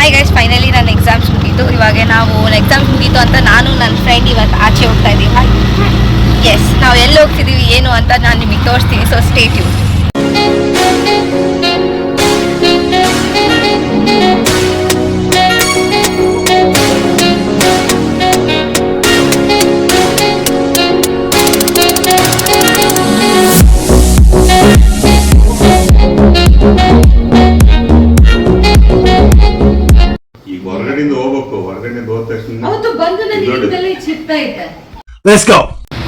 Hi guys, finally ನನ್ನ exams ಮುಗೀತು. ಇವಾಗ ನಾವು ಎಕ್ಸಾಮ್ಸ್ ಮುಗೀತು ಅಂತ ನಾನು ನನ್ನ ಫ್ರೆಂಡ್ ಇವತ್ತು ಆಚೆ ಹೋಗ್ತಾ ಇದ್ದೀವಿ. ಎಸ್, ನಾವು ಎಲ್ಲಿ ಹೋಗ್ತಿದ್ದೀವಿ ಏನು ಅಂತ ನಾನು ನಿಮಗೆ ತೋರಿಸ್ತೀನಿ. So stay tune.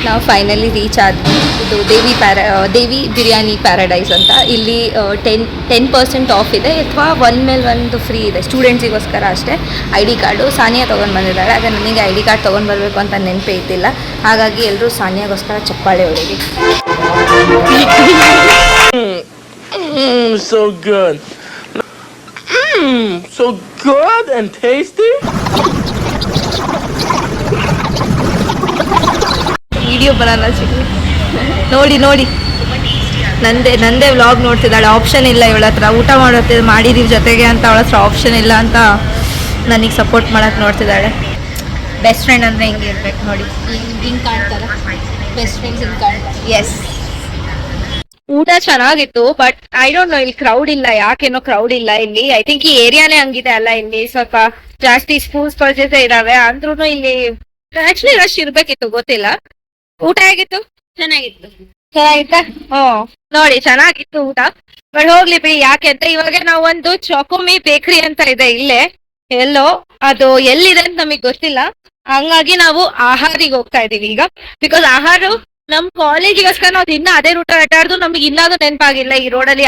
ನಾವು ಫೈನಲಿ ರೀಚ್ ಆದ್ವಿ. ಇದು ದೇವಿ ಬಿರಿಯಾನಿ ಪ್ಯಾರಡೈಸ್ ಅಂತ. ಇಲ್ಲಿ 10% ಆಫ್ ಇದೆ, ಅಥವಾ ಒನ್ ಮೇಲೆ ಒಂದು ಫ್ರೀ ಇದೆ ಸ್ಟೂಡೆಂಟ್ಸಿಗೋಸ್ಕರ ಅಷ್ಟೇ. ID ಕಾರ್ಡು ಸಾನಿಯಾ ತೊಗೊಂಡು ಬಂದಿದ್ದಾಳೆ. ಆದರೆ ನನಗೆ ID ಕಾರ್ಡ್ ತೊಗೊಂಡು ಬರಬೇಕು ಅಂತ ನೆನಪೇ ಇದ್ದಿಲ್ಲ. ಹಾಗಾಗಿ ಎಲ್ಲರೂ ಸಾನಿಯಾಗೋಸ್ಕರ ಚಪ್ಪಾಳೆ ಹೊಡೀರಿ. So good. So good and tasty. Video ಬರೋಲ್ಲ ಸಿಗಲಿ. ನೋಡಿ ನಂದೇ ವ್ಲಾಗ್ ನೋಡ್ತಿದ್ದಾಳೆ. ಆಪ್ಷನ್ ಇಲ್ಲ ಇವಳ ಹತ್ರ. ಊಟ ಮಾಡಿದೀವಿ ಜೊತೆಗೆ ಅಂತ ಅವಳ ಹತ್ರ ಆಪ್ಷನ್ ಇಲ್ಲ ಅಂತ ನನಗೆ ಸಪೋರ್ಟ್ ಮಾಡೋಕ್ಕೆ ನೋಡ್ತಿದ್ದಾಳೆ. ಬೆಸ್ಟ್ ಫ್ರೆಂಡ್ ಅಂದರೆ ಹಿಂಗೆ ಇರ್ಬೇಕು ನೋಡಿ. ಹಿಂಗೆ ಕಾಣ್ತಾರೆ ಬೆಸ್ಟ್ ಫ್ರೆಂಡ್ಸ್, ಹಿಂಗೆ ಕಾಣ್ತಾರೆ. ಎಸ್, ಊಟ ಚೆನ್ನಾಗಿತ್ತು. ಬಟ್ ಐ ಡೋಂಟ್ ನೋ, ಇಲ್ಲಿ ಕ್ರೌಡ್ ಇಲ್ಲ. ಯಾಕೇನೋ ಕ್ರೌಡ್ ಇಲ್ಲ ಇಲ್ಲಿ. ಐ ಥಿಂಕ್ ಈ ಏರಿಯಾನೇ ಹಂಗಿದೆ ಅಲ್ಲ, ಇಲ್ಲಿ ಸ್ವಲ್ಪ ಜಾಸ್ತಿ ಸ್ಕೂಲ್ಸ್ ಪರ್ಚೇಸ್ ಇದಾವೆ. ಅಂದ್ರೂ ಇಲ್ಲಿ ಆಕ್ಚುಲಿ ರಶ್ ಇರ್ಬೇಕಿತ್ತು, ಗೊತ್ತಿಲ್ಲ. ಊಟ ಹೇಗಿತ್ತು? ಚೆನ್ನಾಗಿತ್ತಾ? ನೋಡಿ, ಚೆನ್ನಾಗಿತ್ತು ಊಟ. ಬಟ್ ಹೋಗ್ಲಿ ಬಿಡಿ. ಯಾಕೆ ಅಂತ ಇವಾಗ ನಾವು ಒಂದು ಚಾಕೋಮಿ ಬೇಕರಿ ಅಂತ ಇದೆ ಇಲ್ಲೇ ಎಲ್ಲೋ, ಅದು ಎಲ್ಲಿದೆ ಅಂತ ನಮಗ್ ಗೊತ್ತಿಲ್ಲ. ಹಂಗಾಗಿ ನಾವು ಆಹಾರಿಗೆ ಹೋಗ್ತಾ ಇದೀವಿ ಈಗ. ಬಿಕಾಸ್ ಆಹಾರ ನಮ್ ಕಾಲೇಜಿಗೋಸ್ಕರ ನಾವು ದಿನ ಅದೇ ರೂಟ್ ಅಡ್ಡಾಡ್ದು ನಮ್ಗೆ ಇನ್ನಾದ್ರೂ ನೆನಪಾಗಿಲ್ಲ ಈ ರೋಡಲ್ಲಿ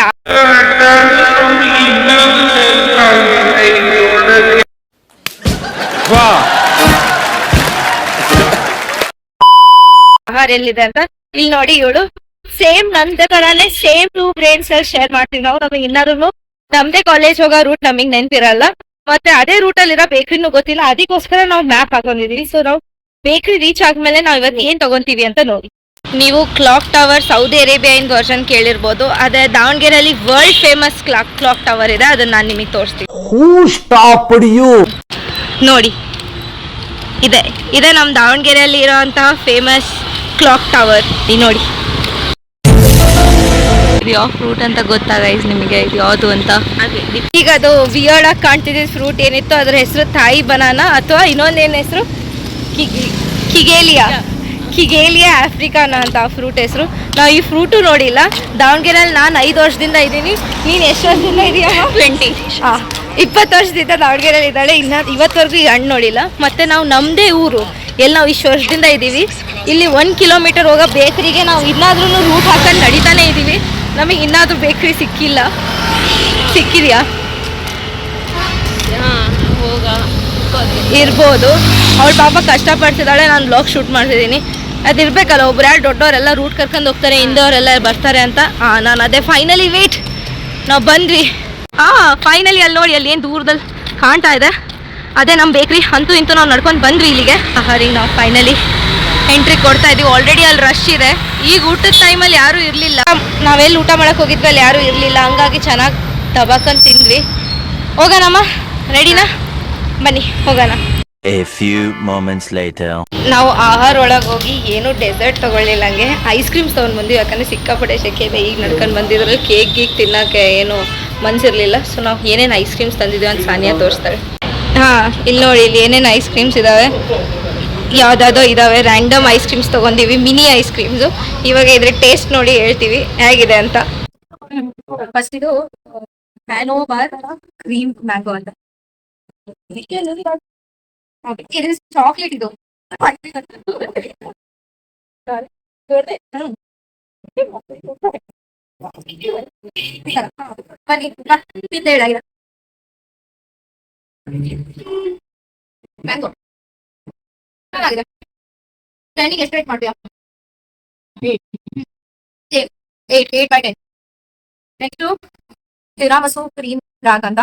ಆಹಾರ ಎಲ್ಲಿದೆ ಅಂತ. ಇಲ್ಲಿ ನೋಡಿ, ಇವಳು ಸೇಮ್ ನಂದೇ ತರಾನೇ ಸೇಮ್ 2 ಬ್ರೇನ್ಸ್ ಅಲ್ಲಿ ಶೇರ್ ಮಾಡ್ತೀವಿ ನಾವು. ನಮಗೆ ಇನ್ನಾದ್ರೂ ನಮ್ದೇ ಕಾಲೇಜ್ ಹೋಗೋ ರೂಟ್ ನಮಗ್ ನೆನ್ಪಿರಲ್ಲ, ಮತ್ತೆ ಅದೇ ರೂಟ್ ಅಲ್ಲಿರೋ ಬೇಕ್ರಿನೂ ಗೊತ್ತಿಲ್ಲ. ಅದಕ್ಕೋಸ್ಕರ ನಾವು ಮ್ಯಾಪ್ ಹಾಕೊಂಡಿದೀವಿ. ಸೊ ನಾವು ಬೇಕ್ರಿ ರೀಚ್ ಆದ್ಮೇಲೆ ನಾವ್ ಇವತ್ತು ಏನ್ ತಗೊಂತೀವಿ ಅಂತ ನೋಡಿ. ನೀವು ಕ್ಲಾಕ್ ಟವರ್ ಸೌದಿ ಅರೇಬಿಯಾ ಇನ್ ವರ್ಷನ್ ಕೇಳಿರ್ಬೋದು. ಅದೇ ದಾವಣಗೆರೆಯಲ್ಲಿ ವರ್ಲ್ಡ್ ಫೇಮಸ್ ಕ್ಲಾಕ್ ಟವರ್ ಇದೆ. ಅದನ್ನ ನಾನು ನಿಮಗೆ ತೋರಿಸ್ತೀನಿ. ನೋಡಿ, ಇದೆ ನಮ್ ದಾವಣಗೆರೆಯಲ್ಲಿ ಇರೋಂತಹ ಫೇಮಸ್ ಕ್ಲಾಕ್ ಟವರ್. ನೋಡಿ, ಇದು ಯಾವ ಫ್ರೂಟ್ ಅಂತ ಗೊತ್ತಾ ಗೈಸ್ ನಿಮಗೆ? ಇದು ಯಾವುದು ಅಂತ? ಈಗ ಅದು ವಿಯರ್ಡ್ ಆಗಿ ಕಾಣ್ತಿದ್ದ ಫ್ರೂಟ್ ಏನಿತ್ತು ಅದ್ರ ಹೆಸರು ಥಾಯಿ ಬನಾನಾ, ಅಥವಾ ಇನ್ನೊಂದೇನು ಹೆಸರು ಕಿಗೇಲಿಯಾ ಆಫ್ರಿಕಾನಾ ಅಂತ ಫ್ರೂಟ್ ಹೆಸರು. ನಾವು ಈ ಫ್ರೂಟು ನೋಡಿಲ್ಲ. ದಾವಣಗೆರೆಯಲ್ಲಿ ನಾನು 5 ವರ್ಷದಿಂದ ಇದ್ದೀನಿ. ನೀನು ಎಷ್ಟು ವರ್ಷದಿಂದ ಇದೆಯಾ? 20. 20 ವರ್ಷದಿಂದ ದಾವಣಗೆರೆಯಲ್ಲಿ ಇದ್ದಾಳೆ. ಇವತ್ತವರೆಗೂ ಈ ಹಣ್ಣು ನೋಡಿಲ್ಲ. ಮತ್ತೆ ನಾವು ನಮ್ಮದೇ ಊರು ಎಲ್ಲಿ ನಾವು ಇಷ್ಟು ವರ್ಷದಿಂದ ಇದ್ದೀವಿ, ಇಲ್ಲಿ 1 ಕಿಲೋಮೀಟರ್ ಹೋಗೋ ಬೇಕ್ರಿಗೆ ನಾವು ಇನ್ನಾದ್ರೂ ರೂಟ್ ಹಾಕೊಂಡು ನಡೀತಾನೆ ಇದ್ದೀವಿ. ನಮಗೆ ಇನ್ನಾದ್ರೂ ಬೇಕ್ರಿ ಸಿಕ್ಕಿದೆಯಾ? ಇರ್ಬೋದು. ಅವಳು ಪಾಪ ಕಷ್ಟಪಡ್ತಿದ್ದಾಳೆ, ನಾನು ಬ್ಲಾಗ್ ಶೂಟ್ ಮಾಡ್ತಿದ್ದೀನಿ. ಅದಿರ್ಬೇಕಲ್ಲ, ಒಬ್ರು ಯಾರು ದೊಡ್ಡವರೆಲ್ಲ ರೂಟ್ ಕರ್ಕೊಂಡು ಹೋಗ್ತಾರೆ, ಹಿಂದವರೆಲ್ಲ ಬರ್ತಾರೆ ಅಂತ. ನಾನು ಅದೇ ಫೈನಲಿ ವೇಟ್, ನಾವು ಬಂದ್ವಿ. ಫೈನಲಿ ಅಲ್ಲಿ ನೋಡಿ, ಅಲ್ಲಿ ಏನು ದೂರದಲ್ಲಿ ಕಾಣ್ತಾ ಇದೆ ಅದೇ ನಮ್ಮ ಬೇಕ್ರಿ. ಅಂತೂ ಇಂತೂ ನಾವು ನಡ್ಕೊಂಡು ಬಂದ್ವಿ ಇಲ್ಲಿಗೆ. ಆಹಾರಿಗೆ ನಾವು ಫೈನಲಿ ಎಂಟ್ರಿ ಕೊಡ್ತಾ ಇದೀವಿ. ಆಲ್ರೆಡಿ ಅಲ್ಲಿ ರಶ್ ಇದೆ. ಈಗ ಊಟದ ಟೈಮಲ್ಲಿ ಯಾರೂ ಇರಲಿಲ್ಲ. ನಾವೆಲ್ಲಿ ಊಟ ಮಾಡಕ್ಕೆ ಹೋಗಿದ್ವಿ ಅಲ್ಲಿ ಯಾರೂ ಇರಲಿಲ್ಲ. ಹಂಗಾಗಿ ಚೆನ್ನಾಗಿ ತಬಾಕಂತ ತಿಂದ್ವಿ. ಹೋಗೋಣಮ್ಮ, ರೆಡಿನಾ? ಬನ್ನಿ ಹೋಗೋಣ. A few moments later. ನಾವು ಆಹಾರ ಒಳಗೆ ಹೋಗಿ ಏನು ಡೆಸರ್ಟ್ ತಗೊಳ್ಳಿಲ್ಲ, ಹಂಗೆ ಐಸ್ ಕ್ರೀಮ್ಸ್ ತೊಗೊಂಡು ಬಂದ್ವಿ. ಯಾಕಂದರೆ ಸಿಕ್ಕಾಪಟ್ಟೆ ಸೆಕೆ ಇದೆ. ಈಗ ನಡ್ಕೊಂಡು ಬಂದಿದ್ರಲ್ಲಿ ಕೇಕ್ ತಿನ್ನೋಕ್ಕೆ ಏನು ಮನ್ಸಿರಲಿಲ್ಲ. ಸೊ ನಾವು ಏನೇನು ಐಸ್ ಕ್ರೀಮ್ಸ್ ತಂದಿದ್ದೀವಿ ಅಂತ ಸಾನಿಯಾ ತೋರಿಸ್ತಾಳೆ. ಇಲ್ಲಿ ನೋಡಿ, ಇಲ್ಲಿ ಏನೇನು ಐಸ್ ಕ್ರೀಮ್ಸ್ ಇದ್ದಾವೆ, ಯಾವುದಾದೋ ಇದ್ದಾವೆ. ರ್ಯಾಂಡಮ್ ಐಸ್ ಕ್ರೀಮ್ಸ್ ತೊಗೊಂಡಿವಿ, ಮಿನಿ ಐಸ್ ಕ್ರೀಮ್ಸು. ಇವಾಗ ಇದ್ರ ಟೇಸ್ಟ್ ನೋಡಿ ಹೇಳ್ತೀವಿ ಹೇಗಿದೆ ಅಂತ. ಫಸ್ಟ್ ಇದು ಮ್ಯಾನೋ ಬಾರ್ ಕ್ರೀಮ್ ಮ್ಯಾಂಗೋ ಅಂತ. ಇದು ಚಾಕ್ಲೇಟ್. ಇದು ಮ್ಯಾಂಗೋ ಟೆನ್ನಿಗೆ ಎಷ್ಟು ರೇಟ್ ಮಾಡ್ತೀಯಾ? 8/10. ನೆಕ್ಸ್ಟು ತಿರಾಮಸು ಕ್ರೀಮ್ ರಾಗ್ ಅಂತ.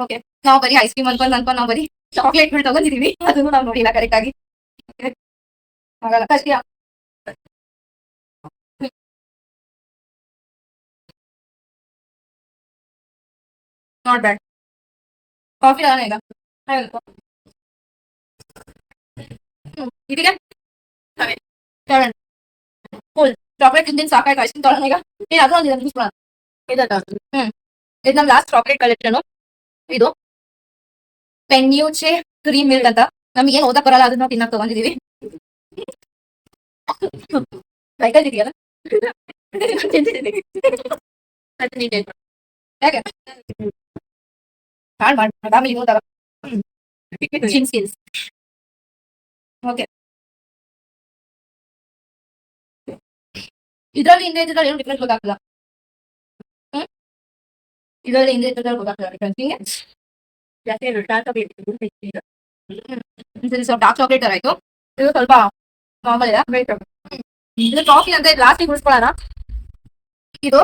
ಓಕೆ, ನಾವು ಬರೀ ಐಸ್ ಕ್ರೀಮ್ ಅನ್ಕೊಂಡು ನಾವು ಬರೀ ಚಾಕ್ಲೇಟ್ಗಳು ತಗೊಂಡಿದೀವಿ. ಅದನ್ನು ನಾವು ನೋಡಿಲ್ಲ ಕರೆಕ್ಟಾಗಿ. ಆಗಲ್ಲ ಕಷ್ಟ. Not bad. ಕಾಫಿ ಅದಾನೆ ಈಗ ಇದೀಗ ಫುಲ್ ಚಾಕ್ಲೇಟ್ ತಿಂದಿನ ಸಾಕಾಯ್ತು. ಐಸ್ ಕ್ರೀಮ್ ತೊಗೊಳ್ಳೋಣ ಈಗ. ಅದು ಒಂದು ಇದು ನಮ್ಮ ಲಾಸ್ಟ್ ಚಾಕ್ಲೇಟ್ ಕಲೆಕ್ಷನ್. ಇದು ಪೆನ್ಯೂಚೆ ಕ್ರೀಮ್ ಮಿಲ್ಕ್ ಅಂತ. ನಮಗೇನು ಓದಕ್ ಬರಲ್ಲ, ಅದನ್ನ ತಿನ್ನಕ್ ತಗೊಂಡಿದೀವಿ. ಸೈಕಲ್ ಇದೆಯಲ್ಲ ಯಾಕೆ ಹಾಳು ಮಾಡಿ ಫ್ಯಾಮಿಲಿ ಹೋದಾಗ ಸ್ಕಿಲ್ಸ್. ಓಕೆ, ಇದರಲ್ಲಿ ಹಿಂದೆ ಇದ್ರಲ್ಲಿ ಏನು ಡಿಫ್ರೆನ್ಸ್ ಗೊತ್ತಾಗ್ತಲ್ಲ. ಇದರಲ್ಲಿ ಹಿಂದೆ ಇದ್ರಲ್ಲಿ ಗೊತ್ತಾಗ್ತಲ್ಲ ಡಿಫ್ರೆನ್ಸ್. ಹಿಂಗೆ ಸ್ವಲ್ಪ ಡಾರ್ಕ್ ಚಾಕ್ಲೇಟ್ ತರ ಆಯ್ತು. ಇದು ಸ್ವಲ್ಪ ನಾರ್ಮಲ್ ಇದೆ. ಇದು ಕಾಫಿ ಅಂತ ಲಾಸ್ಟಿಗೆ ಉಳಿಸ್ಕೊಳ್ಳೋಣ. ಇದು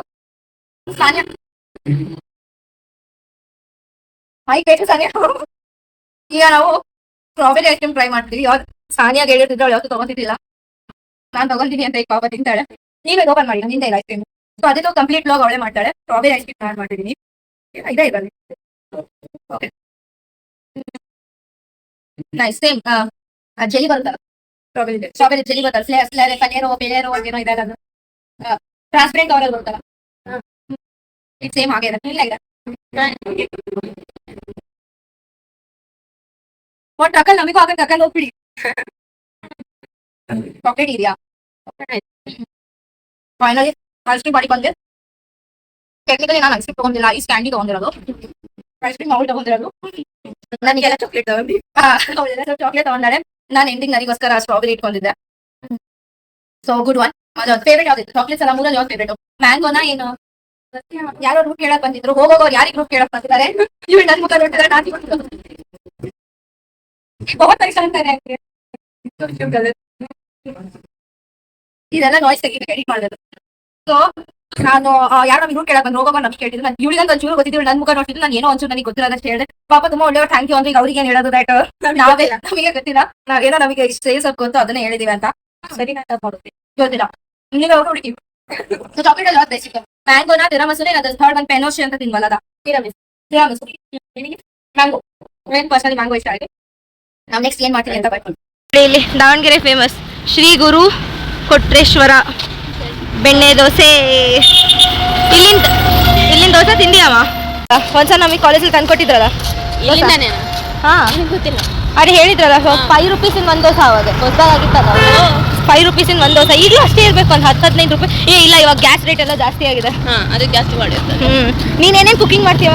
ಸಾನ್ಯಾ ಸಾನ್ಯಾ ಈಗ ನಾವು ಸ್ಟ್ರಾಬೆರಿ ಐಸ್ ಕ್ರೀಮ್ ಟ್ರೈ ಮಾಡ್ತೀವಿ. ಯಾವ್ದು ಸಾನಿಯಾಗ ಹೇಳಿರ್ತಿದ್ರು ಅವಳು ಯಾವತ್ತು ತಗೊಂತಿದ್ದಿಲ್ಲ. ನಾನು ತಗೊಂತೀನಿ ಅಂತ ಈಗ ಪಾಪ ತಿಂತಾಳೆ. ನೀವೇ ಓಪನ್ ಮಾಡಿ ನಿಂದ ಇಲ್ಲ ಐಸ್ ಕ್ರೀಮ್. ಸೊ ಅದೇ ಕಂಪ್ಲೀಟ್ ಬ್ಲಾಗ್ ಅವಳೇ ಮಾಡ್ತಾಳೆ. ಸ್ಟ್ರಾಬೆರಿ ಐಸ್ ಕ್ರೀಮ್ ಆಡ್ ಮಾಡಿದ್ದೀನಿ. ಇದೇ ಇದರಲ್ಲಿ ಓಕೆ ನೈಸ್. ಸೇಮ್ ಜೆಲಿ ಬರುತ್ತಲ್ಲ, ಸ್ಟ್ರಾಬೆರಿ ಜೆಲಿ ಬರುತ್ತಲ್ಲ, ಪನೇರೋ ಪೇರೋ ಏನೋ ಇದೆ, ಅದು ಟ್ರಾನ್ಸ್ಪರೆಂಟ್ ಅವರಲ್ಲಿ ಬರುತ್ತಲ್ಲ, ಇದು ಸೇಮ್ ಹಾಗೆ ಇದೆ. ಇಲ್ಲ ಇದೆ ಒಟ್ಟು ಅಕ್ಕಲ್ ನಮಗೂ ಆಗಕ್ಕೆ ಅಕ್ಕಲ್ ಹೋಗ್ಬಿಡಿ. ಚಾಕ್ಲೇಟ್ ಇದೆಯಾ? ಫೈನಲಿ ಐಸ್ ಕ್ರೀಮ್ ಮಾಡಿ ಬಂದೆ. ಟೆಕ್ನಿಕಲಿ ನಾನು ಐಸ್ ಕ್ರೀಮ್ ತಗೊಂಡಿಲ್ಲ, ಐಸ್ ಕ್ಯಾಂಡಿ ತಗೊಂಡಿರೋದು. ಐಸ್ ಕ್ರೀಮ್ ಅವಳು ತಗೊಂಡಿರೋದು. ನನಗೆಲ್ಲ ಚಾಕ್ಲೇಟ್ ತಗೊಂಡು ಅವಳೆಲ್ಲ ಚಾಕ್ಲೇಟ್ ತಗೊಂಡಾಳೆ. ನಾನು ಎಂಡಿಂಗ್ ನನಗೋಸ್ಕರ ಸ್ಟ್ರಾಬೆರಿ ಇಟ್ಕೊಂಡಿದ್ದೆ. So good one. ಫೇವ್ರೇಟ್ ಯಾವ್ದಿತ್ತು ಚಾಕ್ಲೇಟ್ಸ್ ಎಲ್ಲ? ಮೂರಲ್ಲಿ ಯಾವ್ದು ಫೇವ್ರೇಟ್? ಮ್ಯಾಂಗೋನಾ ಏನು? ಯಾರೋ ಗ್ರೂಪ್ ಕೇಳಕ್ ಬಂದಿದ್ರು. ಹೋಗೋರು ಯಾರಿಗೆ ಗ್ರೂಪ್ ಕೇಳಕ್ ಬಂದಿದ್ದಾರೆ? ಇವ್ ನನ್ ಮುಖ ನೋಡ್ತಿದ್ದಾರೆ. ನಾನು ಇದೆಲ್ಲ ನಾಯ್ಸ್ ತೆಗಿ ಎಡಿಟ್ ಮಾಡೋದು. ಸೊ ನಾನು ಯಾರು ನಮಗೆ ಕೇಳಕ್ ಬಂದು ಹೋಗೋ ನಮ್ಗೆ ಕೇಳಿದ್ರು. ನಾನು ಇವಳಿಗಂತ ಒಂಚೂರು ಗೊತ್ತಿದ್ರು. ನನ್ನ ಮುಖ ನೋಡ್ತಿದ್ರು. ನಾನು ಏನೋ ಒಂಚೂರು ನನಗೆ ಗೊತ್ತಿರೋದಷ್ಟು ಹೇಳಿದೆ. ಪಾಪ ತುಂಬಾ ಒಳ್ಳೆಯವ್ರು, ಥ್ಯಾಂಕ್ ಯು ಅಂದ್ರೆ. ಈಗ ಅವ್ರಿಗೆ ಏನ್ ಹೇಳೋದು ದಟ್ ನಾವೇ ನಮಗೆ ಗೊತ್ತಿಲ್ಲ, ನಾವೇನೋ ನಮಗೆ ಇಷ್ಟು ಸೇಲ್ಸ್ ಗೊತ್ತು ಅದನ್ನೇ ಹೇಳಿದೀವಿ ಅಂತ. ಸರಿ ನಾನು ಮಾಡುತ್ತೆ ಗೊತ್ತಿಲ್ಲ. ನೀವೇ ಅವ್ರು ಹುಡುಕಿ. ಸೊ ಚಾಕ್ಲೇಟ್ ಎಲ್ಲ ಬೆಸ್ಟ್. ಮ್ಯಾಂಗೋನ ತಿರಾಮಸುನೇ ಅದು ಥರ್ಡ್ ಒನ್ ಪೆನೋಶಿ ಅಂತ ತಿನ್ವಲ್ಲ, ತಿರಾಮಸು ಮ್ಯಾಂಗೋ. ಪರ್ಸನಲಿ ಮ್ಯಾಂಗೋ ಇಷ್ಟ ಆಗಿದೆ. ನಾವು ನೆಕ್ಸ್ಟ್ ಏನ್ ಮಾಡ್ತೀವಿ ಅಂತ ಬರ್ತೀವಿ. ಇಲ್ಲಿ ದಾವಣಗೆರೆ ಫೇಮಸ್ ಶ್ರೀ ಗುರು ಕೊಟ್ರೇಶ್ವರ ಬೆಣ್ಣೆ ದೋಸೆ. ಇಲ್ಲಿಂದ ದೋಸೆ ತಿಂದಿಯಮ್ಮ? ಒಂದ್ಸಲ ನಮಗೆ ಕಾಲೇಜಲ್ಲಿ ತಂದ್ಕೊಟ್ಟಿದ್ರಲ್ಲ. ಹಾ ಗೊತ್ತಿಲ್ಲ. ಅದೇ ಹೇಳಿದ್ರಲ್ಲ, 5 ರೂಪೀಸಿನ ಒಂದು ದೋಸೆ. ಅವಾಗ ಹೊಸದಾಗಿತ್ತಲ್ಲ, 5 ರೂಪೀಸಿನ ಒಂದು ದೋಸೆ. ಈಗಲೂ ಅಷ್ಟೇ ಇರ್ಬೇಕು, ಒಂದು 10-15 ರೂಪಾಯಿ. ಇಲ್ಲ, ಇವಾಗ ಗ್ಯಾಸ್ ರೇಟ್ ಎಲ್ಲ ಜಾಸ್ತಿ ಆಗಿದೆ. ಅದಕ್ಕೆ ಜಾಸ್ತಿ ಮಾಡಿರ್ತಾರೆ. ನೀನೇನೇನು ಕುಕಿಂಗ್ ಮಾಡ್ತೀವ?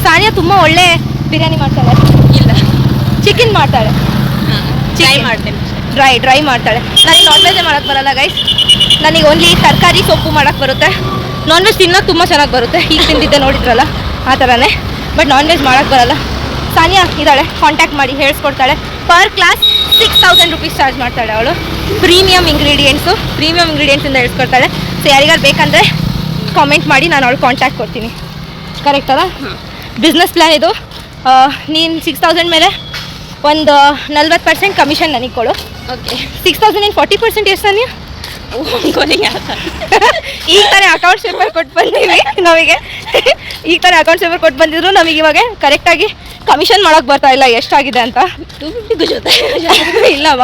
ಸಾನಿಯಾ ತುಂಬಾ ಒಳ್ಳೆ ಬಿರಿಯಾನಿ ಮಾಡ್ತಾಳೆ. ಇಲ್ಲ, ಚಿಕನ್ ಮಾಡ್ತಾಳೆ. ಟ್ರೈ ಮಾಡ್ತೇನೆ. ಡ್ರೈ ಮಾಡ್ತಾಳೆ. ನನಗೆ ನಾನ್ ವೆಜ್ಜೇ ಮಾಡೋಕ್ಕೆ ಬರಲ್ಲ ಗೈಸ್. ನನಗೆ ಓನ್ಲಿ ತರಕಾರಿ ಸೊಪ್ಪು ಮಾಡೋಕ್ಕೆ ಬರುತ್ತೆ. ನಾನ್ ವೆಜ್ ತಿನ್ನೋಕೆ ತುಂಬ ಚೆನ್ನಾಗಿ ಬರುತ್ತೆ. ಈಗ ತಿಂದಿದ್ದೆ ನೋಡಿದ್ರಲ್ಲ ಆ ಥರನೇ. ಬಟ್ ನಾನ್ ವೆಜ್ ಮಾಡೋಕ್ಕೆ ಬರಲ್ಲ. ಸಾನಿಯಾ ಇದ್ದಾಳೆ, ಕಾಂಟ್ಯಾಕ್ಟ್ ಮಾಡಿ ಹೇಳಿಸ್ಕೊಡ್ತಾಳೆ. ಪರ್ ಕ್ಲಾಸ್ 6000 ರೂಪೀಸ್ ಚಾರ್ಜ್ ಮಾಡ್ತಾಳೆ ಅವಳು. ಪ್ರೀಮಿಯಮ್ ಇಂಗ್ರೀಡಿಯೆಂಟ್ಸಿಂದ ಹೇಳಿಸ್ಕೊಡ್ತಾಳೆ. ಸೊ ಯಾರಿಗಾರು ಬೇಕಂದರೆ ಕಾಮೆಂಟ್ ಮಾಡಿ, ನಾನು ಅವಳು ಕಾಂಟ್ಯಾಕ್ಟ್ ಕೊಡ್ತೀನಿ. ಕರೆಕ್ಟ್ ಅಲ್ಲ? ಬಿಸ್ನೆಸ್ ಪ್ಲ್ಯಾನ್ ಇದು. ನೀನು 6000 ಮೇಲೆ ಒಂದು 40% ಕಮಿಷನ್ ನನಗೆ ಕೊಡು. ಓಕೆ. 6000 40% ಎಷ್ಟು ನೀವು? ಈಗ ತಾನೇ ಅಕೌಂಟ್ ಪೇಪರ್ ಕೊಟ್ಟು ಬಂದೀವಿ ನಮಗೆ. ಈಗ ತಾನೇ ಅಕೌಂಟ್ ಪೇಪರ್ ಕೊಟ್ಟು ಬಂದಿದ್ರು ನಮಗೆ. ಇವಾಗ ಕರೆಕ್ಟಾಗಿ ಕಮಿಷನ್ ಮಾಡೋಕ್ಕೆ ಬರ್ತಾ ಇಲ್ಲ ಎಷ್ಟಾಗಿದೆ ಅಂತ. ಇಲ್ಲಮ್ಮ,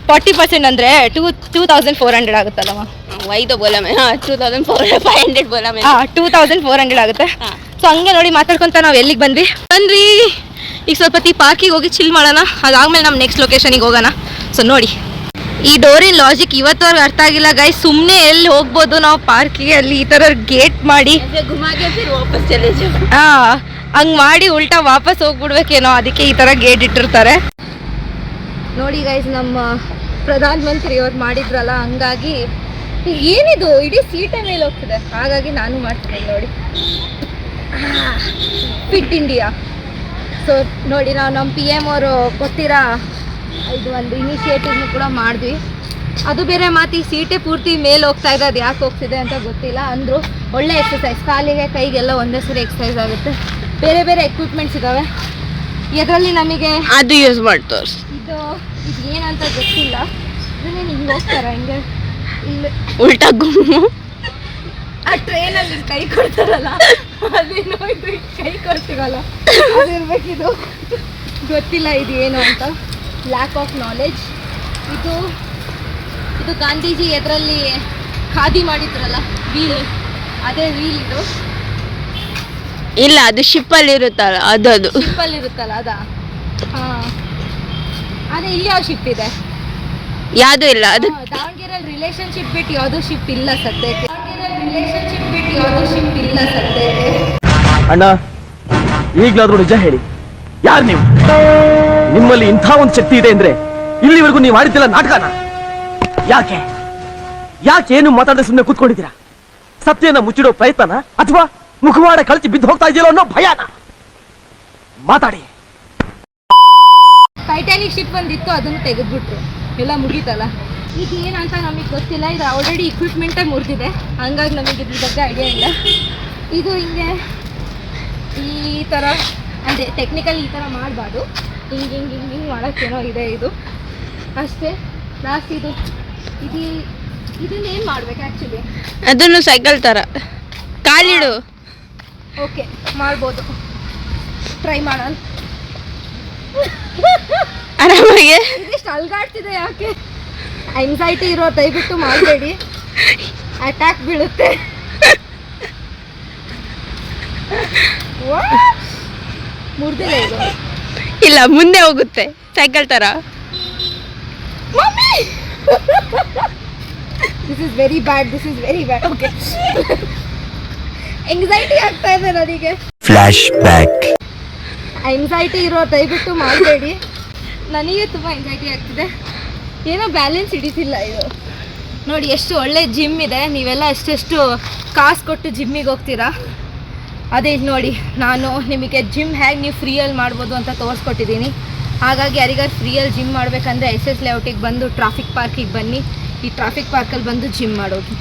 40% ಅಂದರೆ 2400 ಆಗುತ್ತಲ್ಲಮ್ಮ. 2400 ಬೋಲಾ ಮೇ. 2400 ಆಗುತ್ತೆ. ಸೊ ಹಂಗೆ ನೋಡಿ ಮಾತಾಡ್ಕೊಂತ ನಾವು ಎಲ್ಲಿಗೆ ಬಂದ್ವಿ. ಈಗ ಸ್ವಲ್ಪ ಪಾರ್ಕಿಗೆ ಹೋಗಿ ಚಿಲ್ ಮಾಡೋಣ. ಅದಾದ್ಮೇಲೆ ನಮ್ಮ ನೆಕ್ಸ್ಟ್ ಲೊಕೇಶನಿಗೆ ಹೋಗೋಣ. ಸೊ ನೋಡಿ, ಈ ಡೋರಿನ ಲಾಜಿಕ್ ಇವತ್ತವರೆಗೆ ಅರ್ಥ ಆಗಿಲ್ಲ ಗೈಸ್. ಸುಮ್ಮನೆ ಎಲ್ಲಿ ಹೋಗ್ಬೋದು ನಾವು ಪಾರ್ಕಿಗೆ, ಅಲ್ಲಿ ಈ ಥರ ಗೇಟ್ ಮಾಡಿ ಹಂಗೆ ಮಾಡಿ ಉಲ್ಟಾ ವಾಪಸ್ ಹೋಗ್ಬಿಡ್ಬೇಕೇನೋ, ಅದಕ್ಕೆ ಈ ಥರ ಗೇಟ್ ಇಟ್ಟಿರ್ತಾರೆ. ನೋಡಿ ಗೈಸ್, ನಮ್ಮ ಪ್ರಧಾನ ಮಂತ್ರಿ ಅವ್ರು ಮಾಡಿದ್ರಲ್ಲ, ಹಂಗಾಗಿ ಏನಿದು ಇಡೀ ಸೀಟೇ ಮೇಲೆ ಹೋಗ್ತದೆ. ಹಾಗಾಗಿ ನಾನು ಮಾಡ್ತೀನಿ ನೋಡಿ, ಫಿಟ್ ಇಂಡಿಯಾ. ಸೊ ನೋಡಿ, ನಾವು ನಮ್ಮ PM ಅವರು ಗೊತ್ತಿರೋ ಇದು ಒಂದು ಇನಿಷಿಯೇಟಿವ್ನು ಕೂಡ ಮಾಡಿದ್ವಿ. ಅದು ಬೇರೆ ಮಾತು, ಈ ಸೀಟೇ ಪೂರ್ತಿ ಮೇಲೆ ಹೋಗ್ತಾ ಇದೆ. ಅದು ಯಾಕೆ ಹೋಗ್ತಿದೆ ಅಂತ ಗೊತ್ತಿಲ್ಲ. ಅಂದರು ಒಳ್ಳೆ ಎಕ್ಸಸೈಸ್, ಕಾಲಿಗೆ ಕೈಗೆಲ್ಲ ಒಂದೇ ಸರಿ ಎಕ್ಸಸೈಸ್ ಆಗುತ್ತೆ. ಬೇರೆ ಬೇರೆ ಎಕ್ವಿಪ್ಮೆಂಟ್ಸ್ ಇದ್ದಾವೆ ಇದರಲ್ಲಿ. ನಮಗೆ ಅದು ಯೂಸ್ ಮಾಡ್ತಾರೆ. ಇದು ಏನಂತ ಗೊತ್ತಿಲ್ಲ. ಇದನ್ನೇನು ಹಿಂಗೆ ಹೋಗ್ತಾರೆ, ಹಿಂಗೆ ಇಲ್ಲಿ ಉಲ್ಟಾ ಗುಮ್ಮು. ಆ ಟ್ರೈನಲ್ಲಿ ಕೈ ಕೊಡ್ತಾರಲ್ಲ ಅದೇನೋ ಇದು ಕೈ ಕೊಡ್ತೀವಲ್ಲ ಅದಿರ್ಬೇಕಿದು. ಗೊತ್ತಿಲ್ಲ ಇದು ಏನು ಅಂತ. Lack of knowledge. ಇದು ಇದು ಗಾಂಧೀಜಿ ಎದರಲ್ಲಿ ಖಾದಿ ಮಾಡಿದ್ರಲ್ಲ ವೀಲ್, ಅದೇ ವೀಲ್ ಇದು. ಇಲ್ಲ, ಅದು ಶಿಪ್ಪಲ್ಲಿ ಇರುತ್ತಲ್ಲ ಅದು. ಶಿಪ್ಪಲ್ಲಿ ಇರುತ್ತಲ್ಲ ಅದಾ? ಹಾಂ, ಅದೇ ಇಲ್ಲಿ ಯಾವ ಶಿಪ್ ಇದೆ? ಯಾವುದು ಇಲ್ಲ ಅದು. ದಾವಣಗೆರೆ ರಿಲೇಶನ್ಶಿಪ್ ಬಿಟ್ಟು ಯಾವುದೂ ಶಿಪ್ ಇಲ್ಲ ಸದ್ಯಕ್ಕೆ. ರಿಲೇಶನ್ಶಿಪ್ ಬಿಟ್ಟು ಯಾವುದೂ ಶಿಪ್ ಇಲ್ಲ ಸದ್ಯಕ್ಕೆ. ಅಣ್ಣ, ಈಗಲಾದ್ರೂ ನಿಜ ಹೇಳಿ, ಯಾರು ನೀವು? ನಿಮ್ಮಲ್ಲಿ ಇಂಥ ಒಂದು ಶಕ್ತಿ ಇದೆ ಅಂದ್ರೆ ಇಲ್ಲಿವರೆಗೂ ನೀವು ಮಾಡಿದ್ದಿಲ್ಲ ನಾಟಕನ. ಯಾಕೆ ಯಾಕೆ ಏನು ಮಾತಾಡದೆ ಸುಮ್ಮನೆ ಕೂತ್ಕೊಂಡಿದ್ದೀರಾ? ಸತ್ಯನ ಮುಚ್ಚಿಡೋ ಪ್ರಯತ್ನನ ಅಥವಾ ಮುಖವಾಡ ಕಳಚಿ ಬಿದ್ದು ಹೋಗ್ತಾ ಇದೆಯಲ್ಲ ಅನ್ನೋ ಭಯನ? ಮಾತಾಡಿ. ಟೈಟಾನಿಕ್ ಶಿಪ್ ಒಂದಿತ್ತು, ಅದನ್ನು ತೆಗೆದ್ಬಿಟ್ರು, ಎಲ್ಲ ಮುಗೀತಲ್ಲ. ಇದು ಏನಂತ ನಮಗೆ ಗೊತ್ತಿಲ್ಲ. ಇದು ಆಲ್ರೆಡಿ ಇಕ್ವಿಪ್ಮೆಂಟೇ ಮುರಿದಿದೆ, ಹಂಗಾಗಿ ನಮಗೆ ಇದ್ರ ಬಗ್ಗೆ ಐಡಿಯಾ ಇಲ್ಲ. ಇದು ಹಿಂಗೆ ಈ ಥರ ಅಂದರೆ ಟೆಕ್ನಿಕಲ್ ಈ ಥರ ಮಾಡಬಾರ್ದು. ಹಿಂಗೆ ಹಿಂಗೆ ಹಿಂಗೆ ಹಿಂಗೆ ಮಾಡೋಕ್ಕೇನೋ ಇದೆ ಇದು ಅಷ್ಟೇ. ಲಾಸ್ಟ್ ಇದು ಇದು ಇದನ್ನ ಏನು ಮಾಡ್ಬೇಕು ಆ್ಯಕ್ಚುಲಿ? ಅದನ್ನು ಸೈಕಲ್ ಥರ ಕಾಲಿಡು. ಓಕೆ, ಮಾಡ್ಬೋದು, ಟ್ರೈ ಮಾಡೋಣ. ಆರಾಮಾಗಿ ಇದಿಷ್ಟು ಅಲ್ಗಾಡ್ತಿದೆ ಯಾಕೆ? ಆಂಗ್ಸೈಟಿ ಇರೋ ದಯವಿಟ್ಟು ಮಾಡಬೇಡಿ, ಅಟ್ಯಾಕ್ ಬೀಳುತ್ತೆ. ಮುರಿದಿಲ್ಲ ಇದು. ಇಲ್ಲ, ಮುಂದೆ ಹೋಗುತ್ತೆ ಸೈಕಲ್ ಥರ. This is very bad, this is very bad. Okay, anxiety ಆಗ್ತಾ ಇದೆ ನನಗೆ. Flash back. ಆಂಗ್ಸೈಟಿ ಇರೋ ದಯವಿಟ್ಟು ಮಾಡಬೇಡಿ. ನನಗೆ ತುಂಬ ಆಂಗ್ಸೈಟಿ ಆಗ್ತಿದೆ, ಏನೋ ಬ್ಯಾಲೆನ್ಸ್ ಹಿಡಿತಿಲ್ಲ ಇದು. ನೋಡಿ ಎಷ್ಟು ಒಳ್ಳೆ ಜಿಮ್ ಇದೆ, ನೀವೆಲ್ಲ ಎಷ್ಟೆಷ್ಟು ಕಾಸು ಕೊಟ್ಟು ಜಿಮ್ಮಿಗೆ ಹೋಗ್ತೀರಾ. ಅದೇ ನೋಡಿ, ನಾನು ನಿಮಗೆ ಜಿಮ್ ಹೇಗೆ ನೀವು ಫ್ರೀಯಲ್ಲಿ ಮಾಡ್ಬೋದು ಅಂತ ತೋರಿಸ್ಕೊಟ್ಟಿದ್ದೀನಿ. ಹಾಗಾಗಿ ಯಾರಿಗಾರು ಫ್ರೀಯಲ್ಲಿ ಜಿಮ್ ಮಾಡಬೇಕಂದ್ರೆ SS ಲೇಔಟಿಗೆ ಬಂದು ಟ್ರಾಫಿಕ್ ಪಾರ್ಕಿಗೆ ಬನ್ನಿ. ಈ ಟ್ರಾಫಿಕ್ ಪಾರ್ಕಲ್ಲಿ ಬಂದು ಜಿಮ್ ಮಾಡೋದು.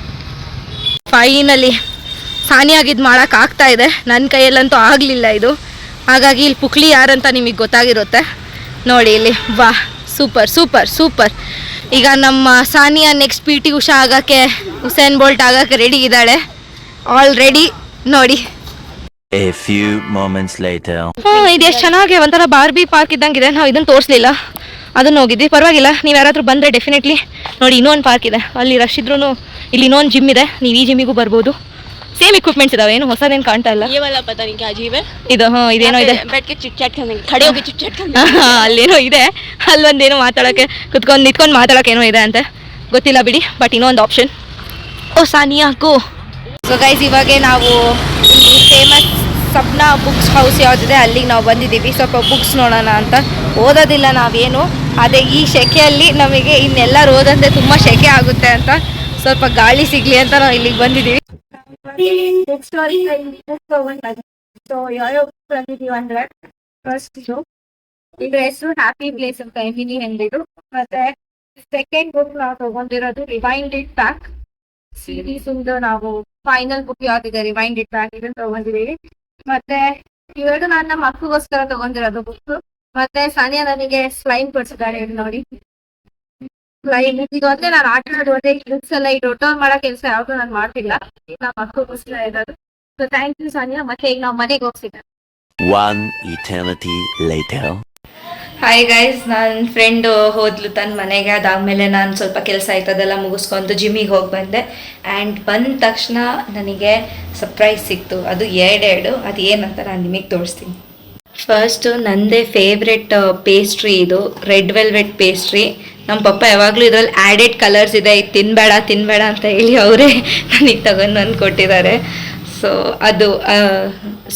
ಫೈನಲಿ ಸಾನಿಯಾಗಿದ್ದು ಮಾಡೋಕ್ಕಾಗ್ತಾ ಇದೆ, ನನ್ನ ಕೈಯಲ್ಲಂತೂ ಆಗಲಿಲ್ಲ ಇದು. ಹಾಗಾಗಿ ಇಲ್ಲಿ ಪುಕ್ಲಿ ಯಾರಂತ ನಿಮಗೆ ಗೊತ್ತಾಗಿರುತ್ತೆ ನೋಡಿ ಇಲ್ಲಿ. ವಾ, ಸೂಪರ್ ಸೂಪರ್ ಸೂಪರ್. ಈಗ ನಮ್ಮ ಸಾನಿಯಾ ನೆಕ್ಸ್ಟ್ PT ಉಷಾ ಆಗೋಕ್ಕೆ, ಹುಸೇನ್ ಬೋಲ್ಟ್ ಆಗೋಕ್ಕೆ ರೆಡಿ ಇದ್ದಾಳೆ ಆಲ್ರೆಡಿ ನೋಡಿ. A few moments later. ಇದು ಎಷ್ಟು ಚೆನ್ನಾಗಿ ಒಂಥರ ಬಾರ್ಬಿ ಪಾರ್ಕ್ ಇದ್ದಂಗಿದೆ. ನಾವು ಇದನ್ನು ತೋರಿಸಲಿಲ್ಲ, ಅದನ್ನು ಹೋಗಿದ್ವಿ. ಪರವಾಗಿಲ್ಲ, ನೀವು ಯಾರಾದರೂ ಬಂದರೆ ಡೆಫಿನೆಟ್ಲಿ ನೋಡಿ. ಇನ್ನೊಂದು ಪಾರ್ಕ್ ಇದೆ, ಅಲ್ಲಿ ರಶ್ ಇದ್ರೂ ಇಲ್ಲಿ ಇನ್ನೊಂದು ಜಿಮ್ ಇದೆ, ನೀವು ಈ ಜಿಮ್ಮಿಗೂ ಬರ್ಬೋದು. ಸೇಮ್ ಇಕ್ವಿಪ್ಮೆಂಟ್ಸ್ ಇದಾವೆ, ಏನು ಹೊಸದೇನು ಕಾಣ್ತಾ ಇಲ್ಲ. ये वाला पता नहीं क्या अजीब है. ಇದು ಇದೇನೋ ಇದೆ, बैठ के चिट चैट करने, खड़े होके चिट चैट करने. ಅಲ್ಲೇನೋ ಇದೆ, ಅಲ್ಲೊಂದೇನೋ ಮಾತಾಡೋಕ್ಕೆ ಕುತ್ಕೊಂಡು ನಿಂತ್ಕೊಂಡು ಮಾತಾಡೋಕ್ಕೇನೋ ಇದೆ ಅಂತೆ, ಗೊತ್ತಿಲ್ಲ ಬಿಡಿ. ಬಟ್ ಇನ್ನೊಂದು ಆಪ್ಷನ್. ಓ ಸಾನಿಯಾ ಗೋ. ಸೊ ಗೈಸ್, ಇವಾಗೆ ನಾವು ಇಲ್ಲಿ ಫೇಮಸ್ ಸಪ್ನಾ ಬುಕ್ಸ್ ಹೌಸ್ ಯಾವುದಿದೆ ಅಲ್ಲಿಗೆ ನಾವು ಬಂದಿದ್ದೀವಿ. ಸ್ವಲ್ಪ ಬುಕ್ಸ್ ನೋಡೋಣ ಅಂತ. ಓದೋದಿಲ್ಲ ನಾವೇನು, ಅದೇ ಈ ಸೆಕೆಯಲ್ಲಿ ನಮಗೆ ಇನ್ನೆಲ್ಲರೂ ಓದಂತೆ ತುಂಬ ಸೆಕೆ ಆಗುತ್ತೆ ಅಂತ ಸ್ವಲ್ಪ ಗಾಳಿ ಸಿಗಲಿ ಅಂತ ನಾವು ಇಲ್ಲಿಗೆ ಬಂದಿದ್ದೀವಿ. ಇದ್ರ ಹೆಸರು ಹ್ಯಾಪಿ ಪ್ಲೇಸ್ ಅಂತ ಎಮಿನಿ ಎಂದಿದ್ದು. ಮತ್ತೆ ಸೆಕೆಂಡ್ ಬುಕ್ ನಾವು ತಗೊಂಡಿರೋದು ರಿವೈಂಡ್ ಇಟ್ ಬ್ಯಾಕ್ ಸೀರೀಸ್ ಇಂದ ನಾವು ಫೈನಲ್ ಬುಕ್ ಯಾವ್ದಿದೆ ರಿವೈಂಡ್ ಇಟ್ ಬ್ಯಾಕ್ ಇದನ್ನ ತಗೊಂಡಿದೀವಿ. ಮತ್ತೆ ಇವಾಗ ನಾನು ನಮ್ಮ ಮಕ್ಕಳಿಗೋಸ್ಕರ ತಗೊಂಡಿರೋದು ಬುಕ್. ಮತ್ತೆ ಸಾನಿಯಾ ನನಗೆ ಸ್ಲೈಮ್ ಕೊಡ್ಸಿದ್ದಾರೆ ನೋಡಿ. ಸ್ಲೈಮ್ ಇದು ಅಂದ್ರೆ ನಾನು ಆಟ ಆಡೋದೇ ಬುಕ್ಸ್ ಎಲ್ಲ ಈ ದೊಡ್ಡವ್ರು ಮಾಡೋ ಕೆಲಸ ಯಾವ್ದು ನಾನು ಮಾಡ್ತಿಲ್ಲ, ನಮ್ಮ ಮಕ್ಕಳಿಗೋಸ್ಕರ ಇರೋದು. So thank you Sania. ಮತ್ತೆ ಈಗ ನಾವು ಮನೆಗೆ ಹೋಗ್ಸಿದ್ದೆ. One eternity later. Hi guys, ನನ್ನ ಫ್ರೆಂಡು ಹೋದ್ಲು ತನ್ನ ಮನೆಗೆ. ಅದಾದಮೇಲೆ ನಾನು ಸ್ವಲ್ಪ ಕೆಲಸ ಆಯ್ತದೆಲ್ಲ ಮುಗಿಸ್ಕೊಂಡು ಜಿಮ್ಮಿಗೆ ಹೋಗಿ ಬಂದೆ. ಆ್ಯಂಡ್ ಬಂದ ತಕ್ಷಣ ನನಗೆ ಸರ್ಪ್ರೈಸ್ ಸಿಕ್ತು, ಅದು ಎರಡು. ಅದು ಏನಂತ ನಾನು ನಿಮಗೆ ತೋರಿಸ್ತೀನಿ. ಫಸ್ಟು ನನ್ನದೇ ಫೇವ್ರೆಟ್ ಪೇಸ್ಟ್ರಿ, ಇದು ರೆಡ್ ವೆಲ್ವೆಟ್ ಪೇಸ್ಟ್ರಿ. ನಮ್ಮ ಪಪ್ಪ ಯಾವಾಗಲೂ ಇದರಲ್ಲಿ ಆ್ಯಡೆಡ್ ಕಲರ್ಸ್ ಇದೆ, ಇದು ತಿನ್ನಬೇಡ ಅಂತ ಹೇಳಿ ಅವರೇ ನನಗೆ ತಗೊಂಡು ಕೊಟ್ಟಿದ್ದಾರೆ. ಸೊ ಅದು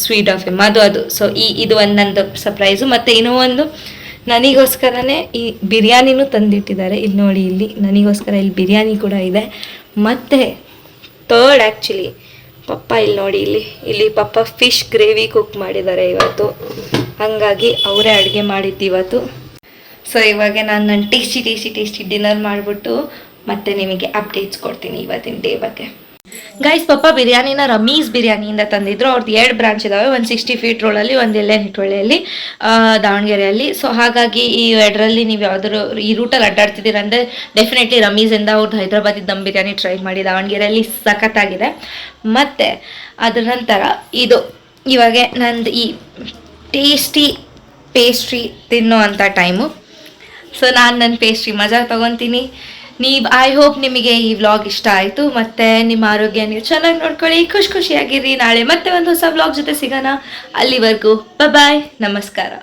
ಸ್ವೀಟ್ ಆಫ್ ಎಮ್ ಅದು. ಸೊ ಇದು ಒಂದು ನಂದು ಸರ್ಪ್ರೈಸು. ಮತ್ತು ಇನ್ನೂ ಒಂದು ನನಗೋಸ್ಕರನೇ ಈ ಬಿರಿಯಾನಿನೂ ತಂದಿಟ್ಟಿದ್ದಾರೆ. ಇಲ್ಲಿ ನೋಡಿ, ಇಲ್ಲಿ ನನಗೋಸ್ಕರ ಇಲ್ಲಿ ಬಿರಿಯಾನಿ ಕೂಡ ಇದೆ. ಮತ್ತು ಥರ್ಡ್ ಆ್ಯಕ್ಚುಲಿ ಪಪ್ಪ ಇಲ್ಲಿ ನೋಡಿ, ಇಲ್ಲಿ ಪಪ್ಪ ಫಿಶ್ ಗ್ರೇವಿ ಕುಕ್ ಮಾಡಿದ್ದಾರೆ ಇವತ್ತು. ಹಾಗಾಗಿ ಅವರೇ ಅಡುಗೆ ಮಾಡಿದ್ದು ಇವತ್ತು. ಸೊ ಇವಾಗ ನಾನು ಟೇಸ್ಟಿ ಡಿನ್ನರ್ ಮಾಡಿಬಿಟ್ಟು ಮತ್ತೆ ನಿಮಗೆ ಅಪ್ಡೇಟ್ಸ್ ಕೊಡ್ತೀನಿ ಇವತ್ತಿನ ಡೇ ಬಗ್ಗೆ. ಗೈಸ್ ಪಪ್ಪ ಬಿರಿಯಾನಿನ ರಮೀಸ್ ಬಿರಿಯಾನಿಯಿಂದ ತಂದಿದ್ರು. ಅವ್ರದ್ದು 2 ಬ್ರಾಂಚ್ ಇದಾವೆ, ಒಂದು 60 ಫೀಟ್ ರೋಡಲ್ಲಿ, ಒಂದು ಎಲ್ಲೇ ನಿಟ್ಟೊಳ್ಳೆಯಲ್ಲಿ, ದಾವಣಗೆರೆಯಲ್ಲಿ. ಸೊ ಹಾಗಾಗಿ ಈ 2ರಲ್ಲಿ ನೀವು ಯಾವ್ದಾದ್ರು ಈ ರೂಟಲ್ಲಿ ಅಡ್ಡಾಡ್ತಿದ್ದೀರ ಅಂದರೆ ಡೆಫಿನೆಟ್ಲಿ ರಮೀಸಿಂದ ಅವ್ರದ್ದು ಹೈದ್ರಾಬಾದಿ ದಮ್ ಬಿರಿಯಾನಿ ಟ್ರೈ ಮಾಡಿ. ದಾವಣಗೆರೆಯಲ್ಲಿ ಸಖತ್ತಾಗಿದೆ. ಮತ್ತು ಅದರ ನಂತರ ಇದು ಇವಾಗ ನಂದು ಈ ಟೇಸ್ಟಿ ಪೇಸ್ಟ್ರಿ ತಿನ್ನೋ ಅಂಥ ಟೈಮು. ಸೊ ನಾನು ನನ್ನ ಪೇಸ್ಟ್ರಿ ಮಜಾ ತೊಗೊತೀನಿ. ಐ ಹೋಪ್ ನಿಮಗೆ ಈ ವ್ಲಾಗ್ ಇಷ್ಟ ಆಯಿತು. ಮತ್ತು ನಿಮ್ಮ ಆರೋಗ್ಯ ನೀವು ಚೆನ್ನಾಗಿ ನೋಡ್ಕೊಳ್ಳಿ, ಖುಷಿಯಾಗಿರಿ. ನಾಳೆ ಮತ್ತೆ ಒಂದು ಹೊಸ ವ್ಲಾಗ್ ಜೊತೆ ಸಿಗೋಣ. ಅಲ್ಲಿವರೆಗೂ ಬಾಯ್, ನಮಸ್ಕಾರ.